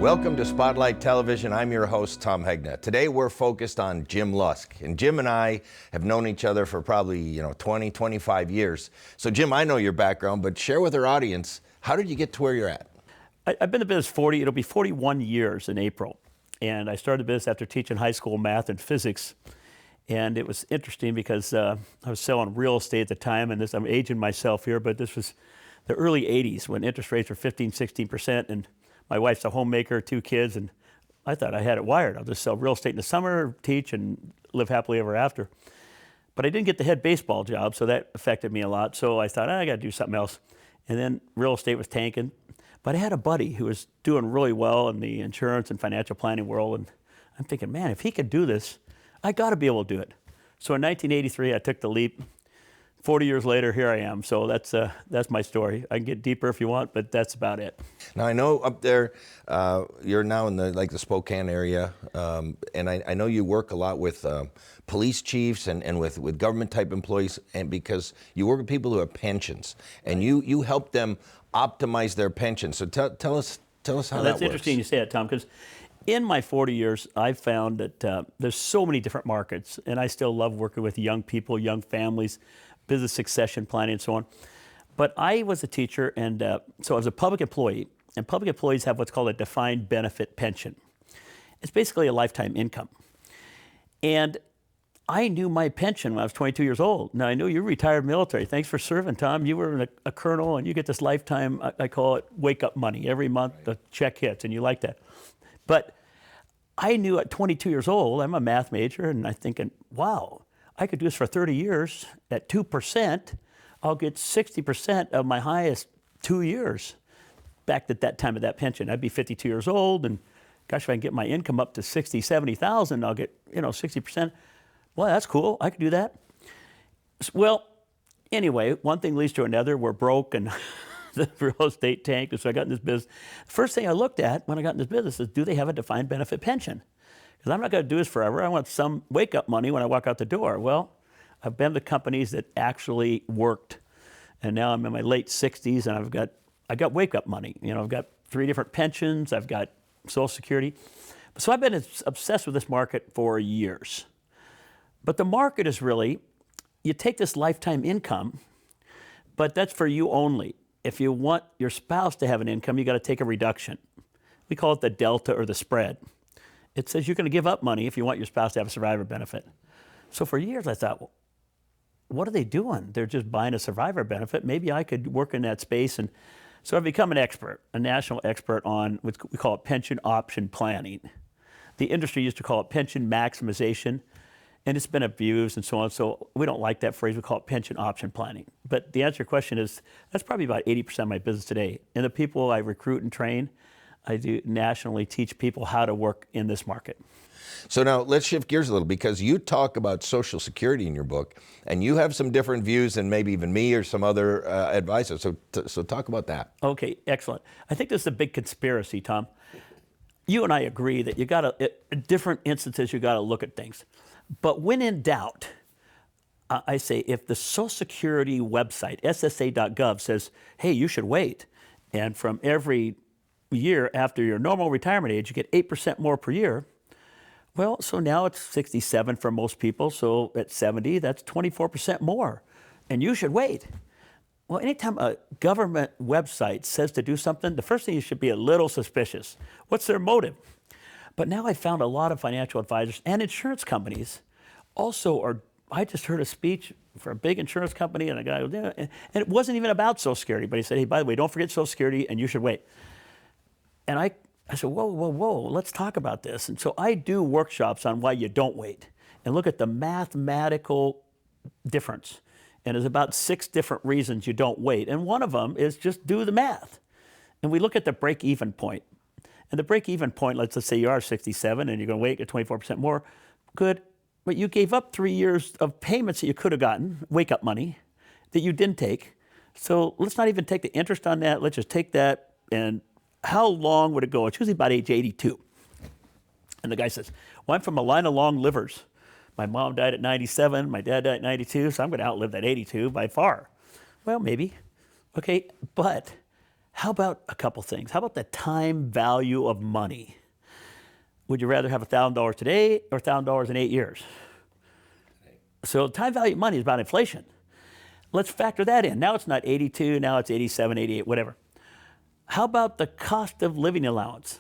Welcome to Spotlight Television. I'm your host, Tom Hegna. Today we're focused on Jim Lusk. And Jim and I have known each other for probably 20, 25 years. So Jim, I know your background, but share with our audience, how did you get to where you're at? I've been in the business it'll be 41 years in April. And I started the business after teaching high school math and physics. And it was interesting because I was selling real estate at the time, and I'm aging myself here, but this was the early 80s when interest rates were 15, 16%, and my wife's a homemaker, 2 kids, and I thought I had it wired. I'll just sell real estate in the summer, teach, and live happily ever after. But I didn't get the head baseball job, so that affected me a lot. So I thought, I got to do something else. And then real estate was tanking. But I had a buddy who was doing really well in the insurance and financial planning world, and I'm thinking, man, if he could do this, I got to be able to do it. So in 1983, I took the leap. 40 years later, here I am. So that's my story. I can get deeper if you want, but that's about it. Now I know up there, you're now in the Spokane area, and I know you work a lot with police chiefs and with government type employees, and because you work with people who have pensions, and you help them optimize their pensions. So tell us how that works. That's interesting you say that, Tom, because in my 40 years, I've found that there's so many different markets, and I still love working with young people, young families, business succession planning and so on. But I was a teacher, and so I was a public employee, and public employees have what's called a defined benefit pension. It's basically a lifetime income. And I knew my pension when I was 22 years old. Now, I know you're retired military. Thanks for serving, Tom. You were a colonel, and you get this lifetime, I call it wake-up money. Every month the check hits, and you like that. But I knew at 22 years old, I'm a math major, and I'm thinking, wow, I could do this for 30 years. At 2%, I'll get 60% of my highest 2 years back at that time of that pension. I'd be 52 years old, and gosh, if I can get my income up to 60, 70,000, I'll get 60%. Well, that's cool. I could do that. Well, anyway, one thing leads to another. We're broke, and the real estate tanked, and so I got in this business. First thing I looked at when I got in this business is, do they have a defined benefit pension? Because I'm not going to do this forever. I want some wake-up money when I walk out the door. Well, I've been to companies that actually worked, and now I'm in my late 60s, and I got wake-up money. I've got 3 different pensions. I've got Social Security. So I've been obsessed with this market for years. But the market is really, you take this lifetime income, but that's for you only. If you want your spouse to have an income, you got to take a reduction. We call it the delta or the spread. It says you're going to give up money if you want your spouse to have a survivor benefit. So for years I thought, well, what are they doing? They're just buying a survivor benefit. Maybe I could work in that space. And so I've become an expert, a national expert on what we call it pension option planning. The industry used to call it pension maximization, and it's been abused and so on. So we don't like that phrase. We call it pension option planning. But the answer to your question is, that's probably about 80% of my business today. And the people I recruit and train, I do nationally teach people how to work in this market. So now let's shift gears a little, because you talk about Social Security in your book, and you have some different views than maybe even me or some other advisors. So talk about that. Okay, excellent. I think this is a big conspiracy, Tom. You and I agree that you got to, at different instances, you got to look at things. But when in doubt, I say if the Social Security website, ssa.gov, says, hey, you should wait, and from every year after your normal retirement age, you get 8% more per year. Well, so now it's 67 for most people. So at 70, that's 24% more. And you should wait. Well, anytime a government website says to do something, the first thing you should be a little suspicious. What's their motive? But now I found a lot of financial advisors and insurance companies also are. I just heard a speech for a big insurance company, and a guy, and it wasn't even about Social Security, but he said, hey, by the way, don't forget Social Security, and you should wait. And I said, whoa, let's talk about this. And so I do workshops on why you don't wait and look at the mathematical difference. And there's about 6 different reasons you don't wait. And one of them is just do the math. And we look at the break-even point. And the break-even point, let's say you are 67 and you're going to wait, get 24% more, good. But you gave up 3 years of payments that you could have gotten, wake-up money, that you didn't take. So let's not even take the interest on that. Let's just take that, and how long would it go? It's usually about age 82. And the guy says, well, I'm from a line of long livers. My mom died at 97, my dad died at 92, so I'm going to outlive that 82 by far. Well, maybe. Okay, but How about a couple things? How about the time value of money? Would you rather have $1,000 today or $1,000 in 8 years? So time value of money is about inflation. Let's factor that in. Now it's not 82, now it's 87, 88, whatever. How about the cost of living allowance?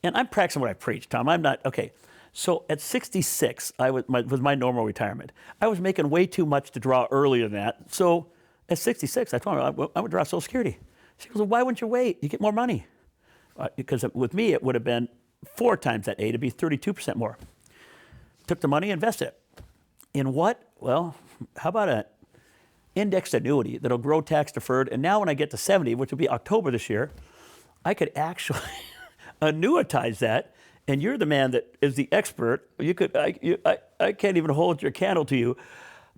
And I'm practicing what I preach, Tom. I'm not, okay. So at 66, was my normal retirement. I was making way too much to draw earlier than that. So at 66, I told her I would draw Social Security. She goes, well, why wouldn't you wait? You get more money. Because with me, it would have been 4 times that age. It'd be 32% more. Took the money, invested it. In what? Well, how about an indexed annuity that'll grow tax deferred? And now when I get to 70, which will be October this year, I could actually annuitize that. And you're the man that is the expert. I can't even hold your candle to you.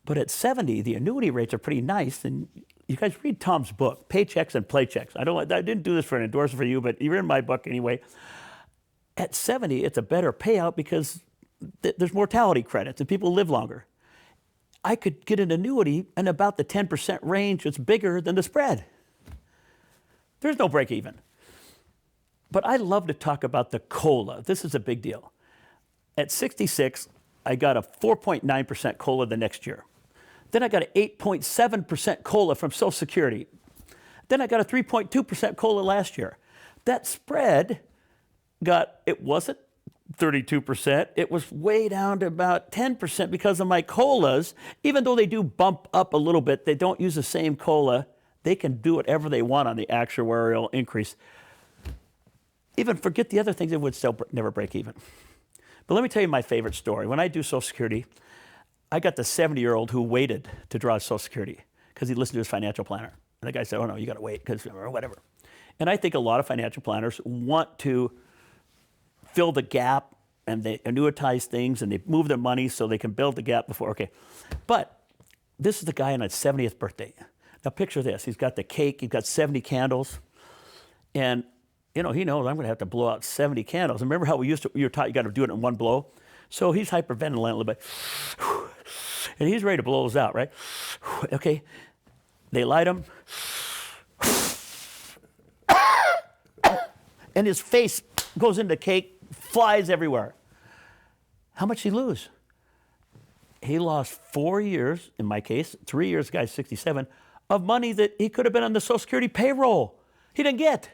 But at 70, the annuity rates are pretty nice. And you guys read Tom's book, Paychecks and Playchecks. I didn't do this for an endorsement for you, but you're in my book anyway. At 70, it's a better payout because there's mortality credits and people live longer. I could get an annuity in about the 10% range. It's bigger than the spread. There's no break even. But I love to talk about the COLA. This is a big deal. At 66, I got a 4.9% COLA the next year. Then I got an 8.7% COLA from Social Security. Then I got a 3.2% COLA last year. That spread it wasn't 32%. It was way down to about 10% because of my COLAs. Even though they do bump up a little bit, they don't use the same COLA. They can do whatever they want on the actuarial increase. Even forget the other things, it would still never break even. But let me tell you my favorite story. When I do Social Security, I got the 70-year-old who waited to draw Social Security because he listened to his financial planner. And the guy said, oh, no, you got to wait because whatever. And I think a lot of financial planners want to fill the gap, and they annuitize things, and they move their money so they can build the gap before, okay. But this is the guy on his 70th birthday. Now picture this. He's got the cake. He's got 70 candles. And, he knows I'm going to have to blow out 70 candles. And remember how you were taught you got to do it in one blow? So he's hyperventilating a little bit. And he's ready to blow those out, right? Okay. They light him. And his face goes into cake, flies everywhere. How much did he lose? He lost 4 years, in my case, 3 years, the guy's 67, of money that he could have been on the Social Security payroll. He didn't get.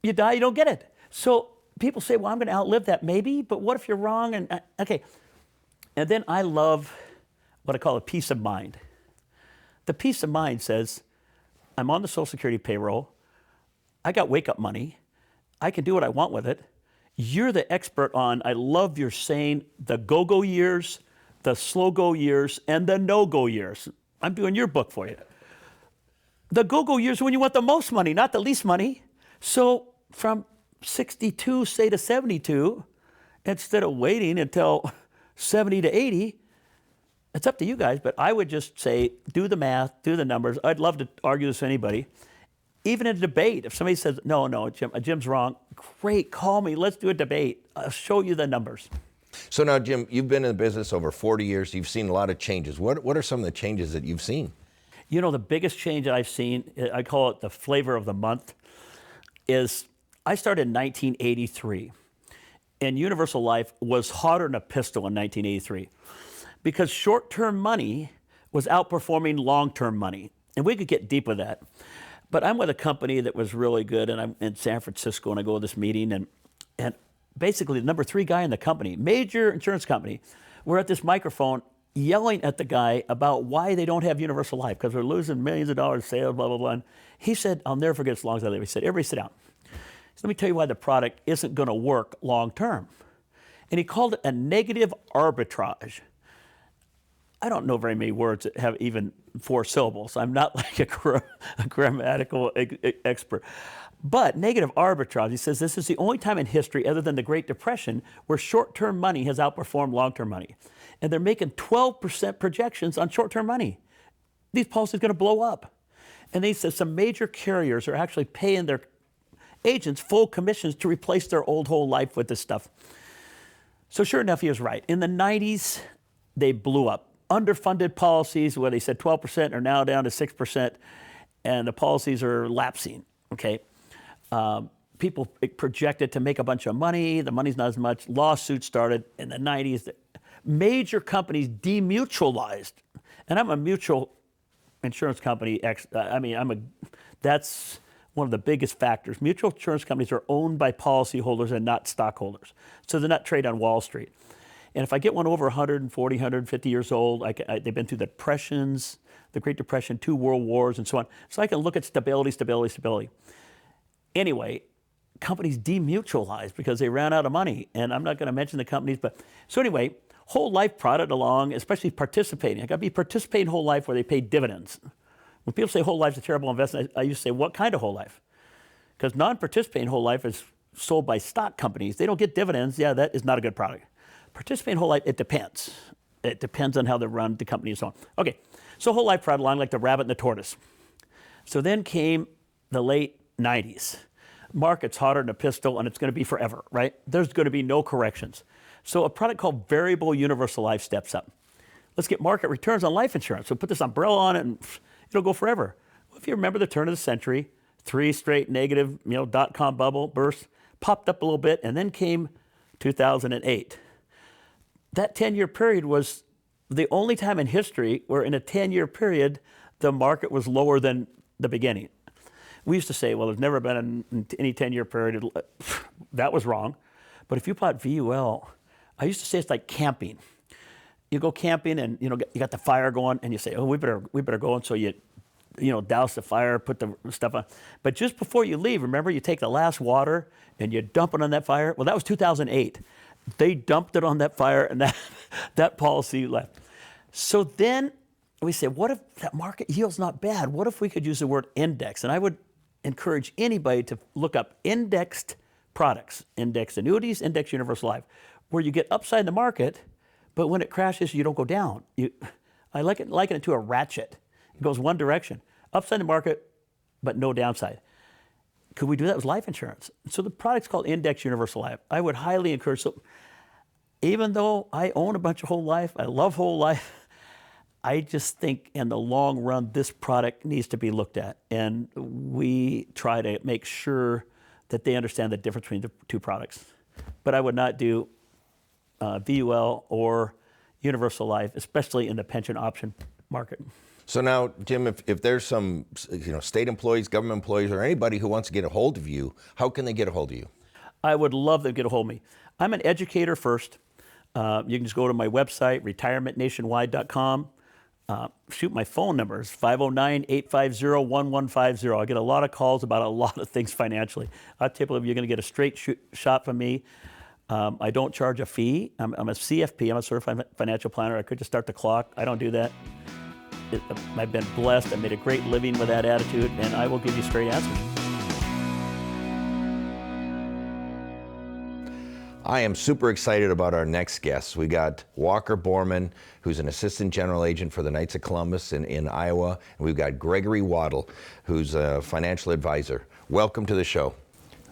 You die, you don't get it. So people say, well, I'm going to outlive that. Maybe, but what if you're wrong? And okay. And then I love what I call a peace of mind. The peace of mind says, I'm on the Social Security payroll. I got wake-up money. I can do what I want with it. You're the expert on, I love your saying, the go-go years, the slow-go years, and the no-go years. I'm doing your book for you. The go-go years are when you want the most money, not the least money. So from 62, say to 72, instead of waiting until 70 to 80, it's up to you guys, but I would just say, do the math, do the numbers. I'd love to argue this with anybody. Even in a debate, if somebody says, no, Jim's wrong, great, call me, let's do a debate. I'll show you the numbers. So now, Jim, you've been in the business over 40 years. You've seen a lot of changes. What are some of the changes that you've seen? The biggest change that I've seen, I call it the flavor of the month, is I started in 1983. And Universal Life was hotter than a pistol in 1983 because short-term money was outperforming long-term money. And we could get deep with that. But I'm with a company that was really good, and I'm in San Francisco, and I go to this meeting, and basically the number 3 guy in the company, major insurance company, we're at this microphone yelling at the guy about why they don't have Universal Life, because they're losing millions of dollars sales, blah, blah, blah. And he said, I'll never forget as long as I live. He said, everybody sit down. So let me tell you why the product isn't going to work long term. And he called it a negative arbitrage. I don't know very many words that have even 4 syllables. I'm not like a grammatical expert. But negative arbitrage, he says, this is the only time in history other than the Great Depression where short-term money has outperformed long-term money. And they're making 12% projections on short-term money. These policies are going to blow up. And they said some major carriers are actually paying their agents full commissions to replace their old whole life with this stuff. So sure enough, he was right. In the 90s, they blew up. Underfunded policies where they said 12% are now down to 6%, and the policies are lapsing. Okay. People projected to make a bunch of money. The money's not as much. Lawsuits started in the 90s. Major companies demutualized. And I'm a mutual insurance company. That's one of the biggest factors. Mutual insurance companies are owned by policyholders and not stockholders. So they're not traded on Wall Street. And if I get one over 140, 150 years old, they've been through the depressions, the Great Depression, 2 world wars, and so on. So I can look at stability, stability, stability. Anyway, companies demutualized because they ran out of money. And I'm not going to mention the companies, but so anyway, whole life prodded along, especially participating. I got to be participating whole life where they pay dividends. When people say whole life's a terrible investment, I used to say, what kind of whole life? Because non-participating whole life is sold by stock companies. They don't get dividends. Yeah, that is not a good product. Participating whole life, it depends. It depends on how they run the company and so on. Okay, so whole life prodded along like the rabbit and the tortoise. So then came the late 90s. Market's hotter than a pistol, and it's going to be forever, right? There's going to be no corrections. So a product called variable universal life steps up. Let's get market returns on life insurance. So put this umbrella on it, and it'll go forever. Well, if you remember the turn of the century, 3 straight negative, dot-com bubble burst, popped up a little bit, and then came 2008. That 10-year period was the only time in history where in a 10-year period, the market was lower than the beginning. We used to say, well, there's never been any 10-year period. That was wrong. But if you bought VUL, I used to say it's like camping. You go camping and you got the fire going and you say, oh, we better go. And so you douse the fire, put the stuff on. But just before you leave, remember you take the last water and you dump it on that fire? Well, that was 2008. They dumped it on that fire and that policy left. So then we say, what if that market yield's not bad? What if we could use the word index? And I would encourage anybody to look up indexed products, index annuities, index universal life, where you get upside in the market, but when it crashes, you don't go down. I liken it to a ratchet. It goes one direction, upside in the market, but no downside. Could we do that with life insurance? So the product's called Index Universal Life. I would highly encourage, so even though I own a bunch of whole life, I love whole life, I just think in the long run, this product needs to be looked at. And we try to make sure that they understand the difference between the 2 products. But I would not do VUL or Universal Life, especially in the pension option market. So now, Jim, if there's some state employees, government employees, or anybody who wants to get a hold of you, how can they get a hold of you? I would love them to get a hold of me. I'm an educator first. You can just go to my website, retirementnationwide.com. Shoot, my phone number is 509-850-1150. I get a lot of calls about a lot of things financially. I typically, you're going to get a straight shot from me. I don't charge a fee. I'm a CFP. I'm a certified financial planner. I could just start the clock. I don't do that. I've been blessed. I made a great living with that attitude, and I will give you straight answers. I am super excited about our next guest. We got Walker Borman, who's an assistant general agent for the Knights of Columbus in Iowa. And we've got Gregory Waddle, who's a financial advisor. Welcome to the show.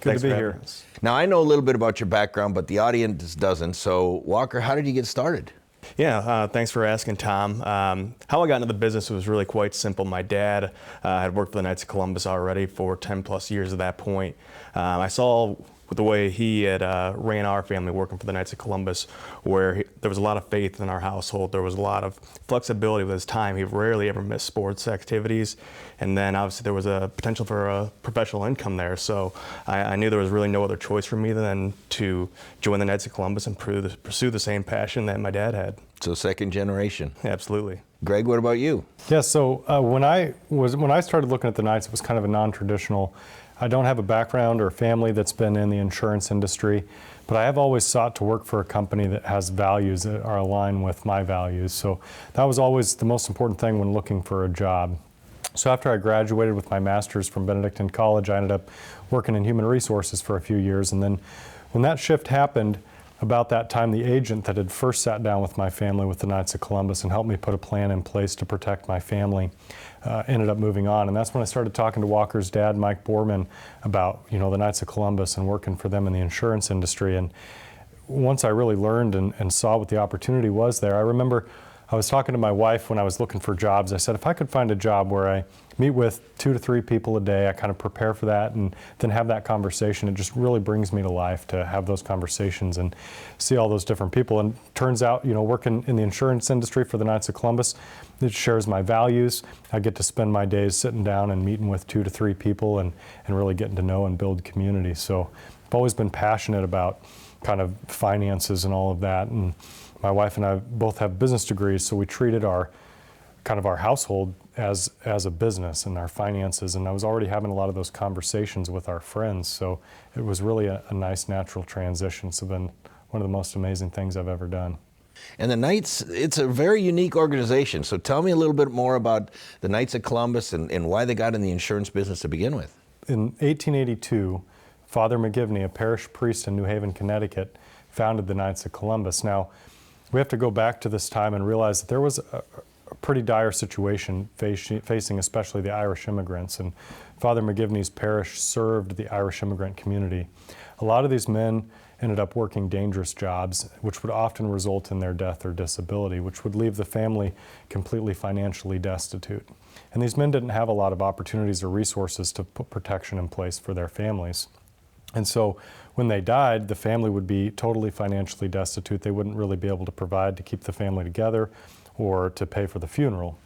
Good to be here. Now, I know a little bit about your background, but the audience doesn't. So, Walker, how did you get started? Yeah, thanks for asking, Tom. How I got into the business was really quite simple. My dad had worked for the Knights of Columbus already for 10 plus years at that point. I saw with the way he had ran our family working for the Knights of Columbus, where there was a lot of faith in our household. There was a lot of flexibility with his time. He rarely ever missed sports activities. And then obviously there was a potential for a professional income there. So I knew there was really no other choice for me than to join the Knights of Columbus and pursue the same passion that my dad had. So second generation. Absolutely. Greg, what about you? Yeah, so when I started looking at the Knights, it was kind of a non-traditional. I don't have a background or family that's been in the insurance industry, but I have always sought to work for a company that has values that are aligned with my values. So that was always the most important thing when looking for a job. So after I graduated with my master's from Benedictine College, I ended up working in human resources for a few years. And then when that shift happened, about that time, the agent that had first sat down with my family with the Knights of Columbus and helped me put a plan in place to protect my family ended up moving on. And that's when I started talking to Walker's dad, Mike Borman, about the Knights of Columbus and working for them in the insurance industry. And once I really learned and saw what the opportunity was there, I remember I was talking to my wife when I was looking for jobs. I said, if I could find a job where I meet with 2 to 3 people a day, I kind of prepare for that and then have that conversation. It just really brings me to life to have those conversations and see all those different people. And turns out, working in the insurance industry for the Knights of Columbus, it shares my values. I get to spend my days sitting down and meeting with 2 to 3 people and really getting to know and build community. So I've always been passionate about kind of finances and all of that. And my wife and I both have business degrees, so we treated our household as a business and our finances. And I was already having a lot of those conversations with our friends, so it was really a nice natural transition. It's been one of the most amazing things I've ever done. And the Knights, it's a very unique organization. So tell me a little bit more about the Knights of Columbus and why they got in the insurance business to begin with. In 1882, Father McGivney, a parish priest in New Haven, Connecticut, founded the Knights of Columbus. Now, we have to go back to this time and realize that there was a pretty dire situation facing especially the Irish immigrants, and Father McGivney's parish served the Irish immigrant community. A lot of these men ended up working dangerous jobs, which would often result in their death or disability, which would leave the family completely financially destitute. And these men didn't have a lot of opportunities or resources to put protection in place for their families. And so when they died, the family would be totally financially destitute. They wouldn't really be able to provide to keep the family together or to pay for the funeral.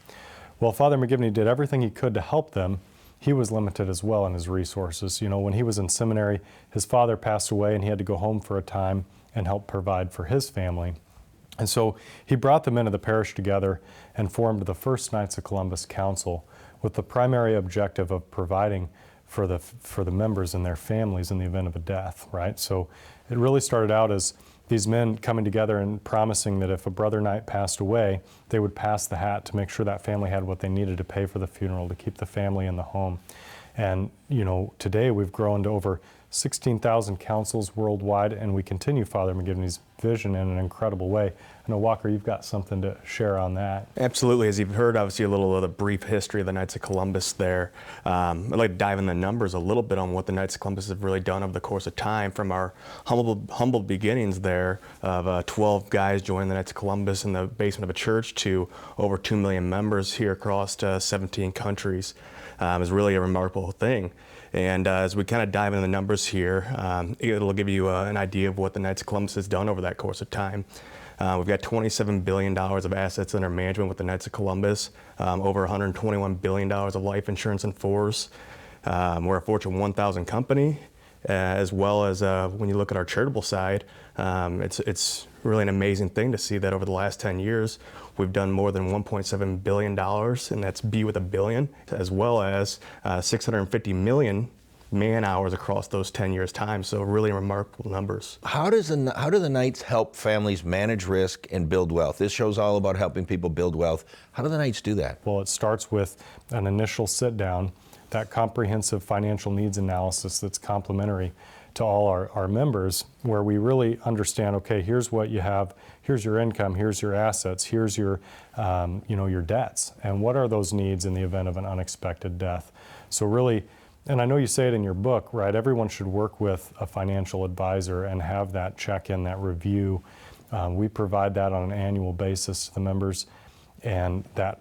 Well, Father McGivney did everything he could to help them. He was limited as well in his resources. When he was in seminary, his father passed away and he had to go home for a time and help provide for his family. And so he brought the men of the parish together and formed the first Knights of Columbus Council with the primary objective of providing for the members and their families in the event of a death, right? So it really started out as these men coming together and promising that if a brother knight passed away, they would pass the hat to make sure that family had what they needed to pay for the funeral, to keep the family in the home. And, today we've grown to over 16,000 councils worldwide, and we continue Father McGivney's vision in an incredible way. I know, Walker, you've got something to share on that. Absolutely. As you've heard, obviously, a little of the brief history of the Knights of Columbus there. I'd like to dive in the numbers a little bit on what the Knights of Columbus have really done over the course of time, from our humble beginnings there of 12 guys joining the Knights of Columbus in the basement of a church to over 2 million members here across 17 countries. Is really a remarkable thing. And as we kind of dive into the numbers here, it'll give you an idea of what the Knights of Columbus has done over that course of time. We've got $27 billion of assets under management with the Knights of Columbus, over $121 billion of life insurance in force. We're a Fortune 1000 company, as well as when you look at our charitable side, it's really an amazing thing to see that over the last 10 years, we've done more than $1.7 billion, and that's B with a billion, as well as 650 million man hours across those 10 years time. So really remarkable numbers. How do the Knights help families manage risk and build wealth? This show's all about helping people build wealth. How do the Knights do that? Well, it starts with an initial sit down, that comprehensive financial needs analysis that's complementary to all our members, where we really understand, okay, here's what you have, here's your income, here's your assets, here's your, your debts, and what are those needs in the event of an unexpected death. So really, and I know you say it in your book, right, everyone should work with a financial advisor and have that check-in, that review. We provide that on an annual basis to the members, and that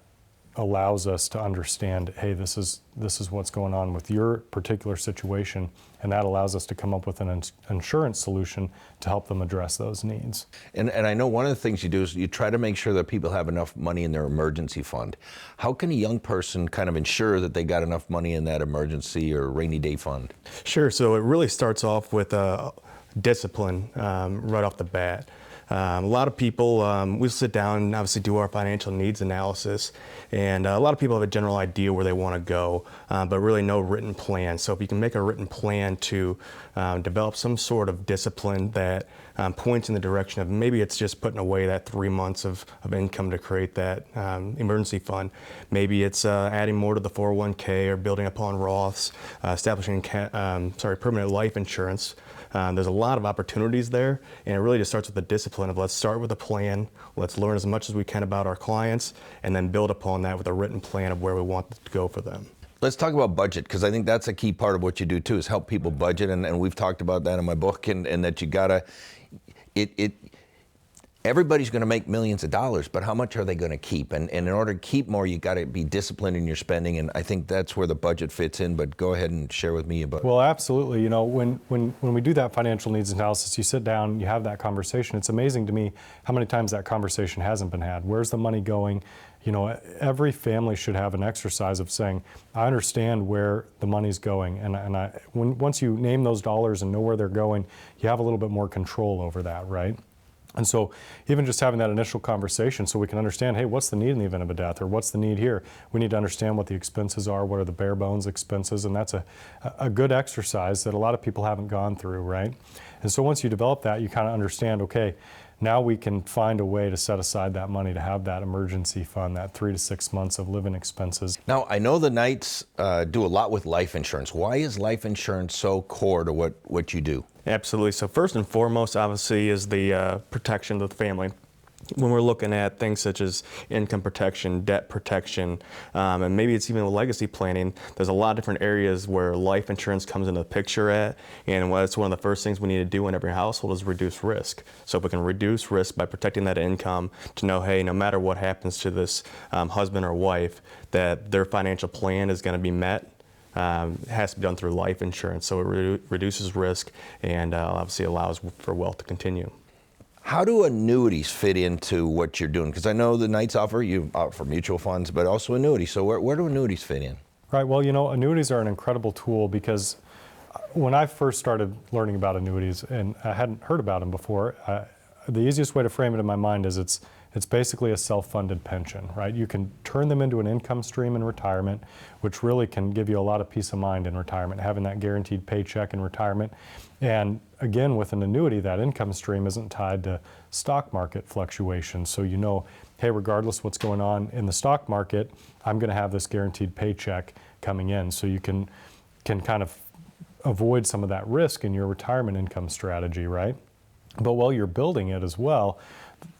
allows us to understand, hey, this is what's going on with your particular situation, and that allows us to come up with an insurance solution to help them address those needs. And I know one of the things you do is you try to make sure that people have enough money in their emergency fund. How can a young person kind of ensure that they got enough money in that emergency or rainy day fund? Sure. So it really starts off with discipline right off the bat. A lot of people, we'll sit down and obviously do our financial needs analysis, and a lot of people have a general idea where they want to go, but really no written plan. So if you can make a written plan to develop some sort of discipline that points in the direction of, maybe it's just putting away that 3 months of income to create that emergency fund. Maybe it's adding more to the 401k or building upon Roths, establishing permanent life insurance. There's a lot of opportunities there, and it really just starts with the discipline of, let's start with a plan, let's learn as much as we can about our clients, and then build upon that with a written plan of where we want to go for them. Let's talk about budget, because I think that's a key part of what you do too, is help people budget, and we've talked about that in my book, and that you gotta, everybody's going to make millions of dollars, but how much are they going to keep? And in order to keep more, you got to be disciplined in your spending, and I think that's where the budget fits in. But go ahead and share with me about. Well, absolutely. You know, when we do that financial needs analysis, you sit down, you have that conversation. It's amazing to me how many times that conversation hasn't been had. Where's the money going? You know, every family should have an exercise of saying, I understand where the money's going, and once you name those dollars and know where they're going, you have a little bit more control over that, right? And so even just having that initial conversation so we can understand, hey, what's the need in the event of a death, or what's the need here? We need to understand what the expenses are, what are the bare bones expenses, and that's a good exercise that a lot of people haven't gone through, right? And so once you develop that, you kind of understand, okay, now we can find a way to set aside that money to have that emergency fund, that 3 to 6 months of living expenses. Now, I know the Knights do a lot with life insurance. Why is life insurance so core to what you do? Absolutely. So first and foremost, obviously, is the protection of the family. When we're looking at things such as income protection, debt protection, and maybe it's even legacy planning, there's a lot of different areas where life insurance comes into the picture at, and that's one of the first things we need to do in every household is reduce risk. So if we can reduce risk by protecting that income to know, hey, no matter what happens to this husband or wife, that their financial plan is going to be met. It has to be done through life insurance, so it reduces risk and obviously allows for wealth to continue. How do annuities fit into what you're doing? Because I know the Knights offer mutual funds, but also annuities. So where do annuities fit in? Right, well, you know, annuities are an incredible tool because when I first started learning about annuities, and I hadn't heard about them before, the easiest way to frame it in my mind is it's basically a self-funded pension, right? You can turn them into an income stream in retirement, which really can give you a lot of peace of mind in retirement, having that guaranteed paycheck in retirement. And again, with an annuity, that income stream isn't tied to stock market fluctuations. So you know, hey, regardless what's going on in the stock market, I'm going to have this guaranteed paycheck coming in. So you can kind of avoid some of that risk in your retirement income strategy, right? But while you're building it as well,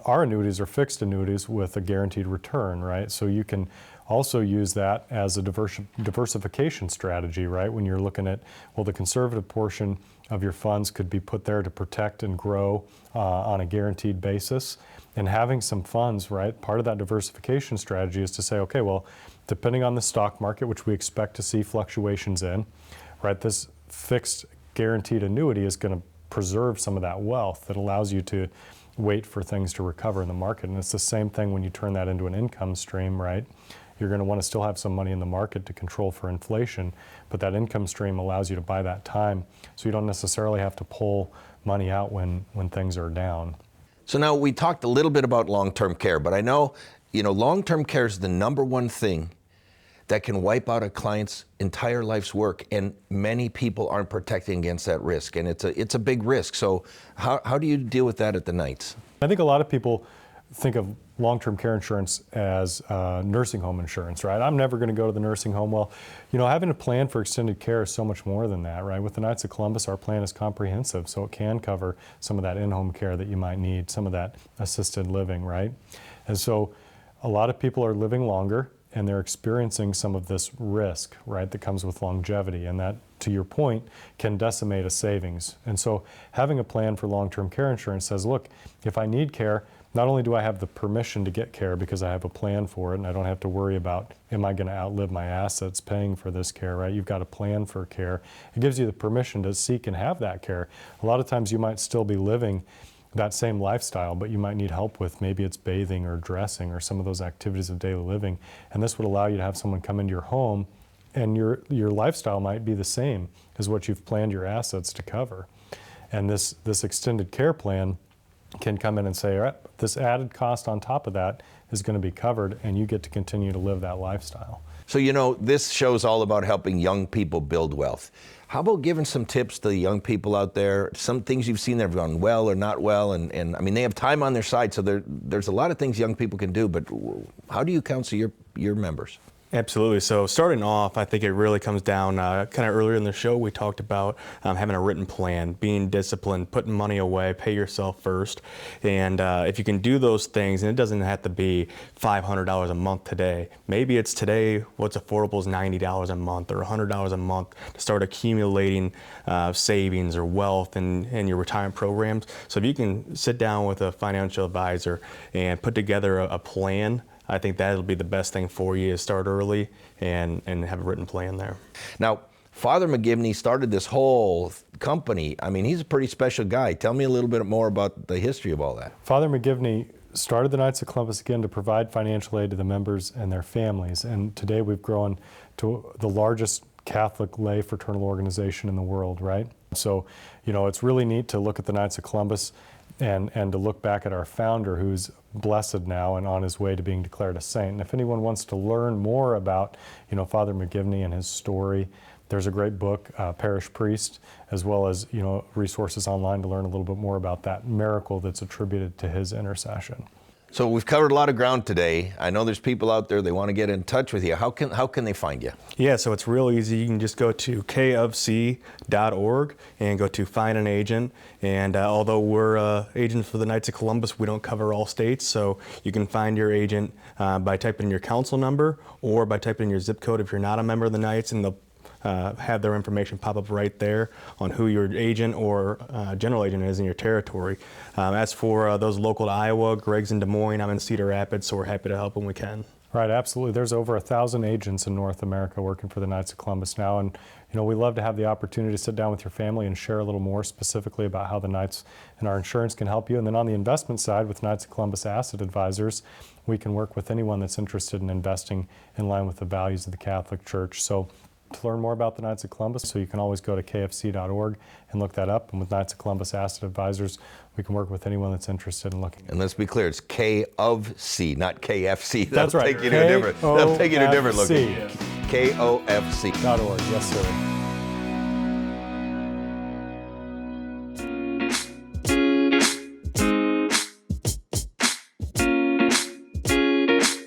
our annuities are fixed annuities with a guaranteed return, right? So you can also use that as a diversification strategy, right? When you're looking at, well, the conservative portion of your funds could be put there to protect and grow on a guaranteed basis. And having some funds, right? Part of that diversification strategy is to say, okay, well, depending on the stock market, which we expect to see fluctuations in, right? This fixed guaranteed annuity is going to preserve some of that wealth that allows you to wait for things to recover in the market. And it's the same thing when you turn that into an income stream, right? You're going to want to still have some money in the market to control for inflation, but that income stream allows you to buy that time so you don't necessarily have to pull money out when things are down. So now we talked a little bit about long-term care, but I know, you know, long-term care is the number one thing that can wipe out a client's entire life's work, and many people aren't protecting against that risk, and it's a big risk. So how do you deal with that at the Knights? I think a lot of people think of long-term care insurance as nursing home insurance, right? I'm never going to go to the nursing home. Well, you know, having a plan for extended care is so much more than that, right? With the Knights of Columbus, our plan is comprehensive, so it can cover some of that in-home care that you might need, some of that assisted living, right? And so a lot of people are living longer, and they're experiencing some of this risk, right, that comes with longevity, and that, to your point, can decimate a savings. And so having a plan for long-term care insurance says, look, if I need care, not only do I have the permission to get care because I have a plan for it and I don't have to worry about, am I going to outlive my assets paying for this care, right? You've got a plan for care. It gives you the permission to seek and have that care. A lot of times you might still be living that same lifestyle, but you might need help with, maybe it's bathing or dressing or some of those activities of daily living. And this would allow you to have someone come into your home, and your lifestyle might be the same as what you've planned your assets to cover. And this extended care plan can come in and say, all right, this added cost on top of that is going to be covered, and you get to continue to live that lifestyle. So, you know, this show's all about helping young people build wealth. How about giving some tips to the young people out there, some things you've seen that have gone well or not well, and I mean, they have time on their side, so there's a lot of things young people can do, but how do you counsel your members? Absolutely. So starting off, I think it really comes down, kind of earlier in the show, we talked about having a written plan, being disciplined, putting money away, pay yourself first. And if you can do those things, and it doesn't have to be $500 a month today, maybe it's today what's affordable is $90 a month or $100 a month to start accumulating savings or wealth in your retirement programs. So if you can sit down with a financial advisor and put together a plan, I think that'll be the best thing for you, is start early and have a written plan there. Now, Father McGivney started this whole company. I mean, he's a pretty special guy. Tell me a little bit more about the history of all that. Father McGivney started the Knights of Columbus again to provide financial aid to the members and their families. And today we've grown to the largest Catholic lay fraternal organization in the world, right? So, you know, it's really neat to look at the Knights of Columbus and to look back at our founder, who's blessed now and on his way to being declared a saint. And if anyone wants to learn more about, you know, Father McGivney and his story, there's a great book, Parish Priest, as well as, you know, resources online to learn a little bit more about that miracle that's attributed to his intercession. So we've covered a lot of ground today. I know there's people out there, they want to get in touch with you. How can they find you? Yeah, so it's real easy. You can just go to kofc.org and go to find an agent. And although we're agents for the Knights of Columbus, we don't cover all states. So you can find your agent by typing in your council number or by typing in your zip code if you're not a member of the Knights, and they'll have their information pop up right there on who your agent or general agent is in your territory. As for those local to Iowa, Greg's in Des Moines, I'm in Cedar Rapids, so we're happy to help when we can. Right, absolutely. There's over 1,000 agents in North America working for the Knights of Columbus now, and you know, we love to have the opportunity to sit down with your family and share a little more specifically about how the Knights and our insurance can help you. And then on the investment side, with Knights of Columbus Asset Advisors, we can work with anyone that's interested in investing in line with the values of the Catholic Church. So to learn more about the Knights of Columbus, so you can always go to kfc.org and look that up. And with Knights of Columbus Asset Advisors, we can work with anyone that's interested in looking. And let's be clear, it's K of C, not KFC. That's right. That'll take you to a different location. KOFC. .org, yes sir.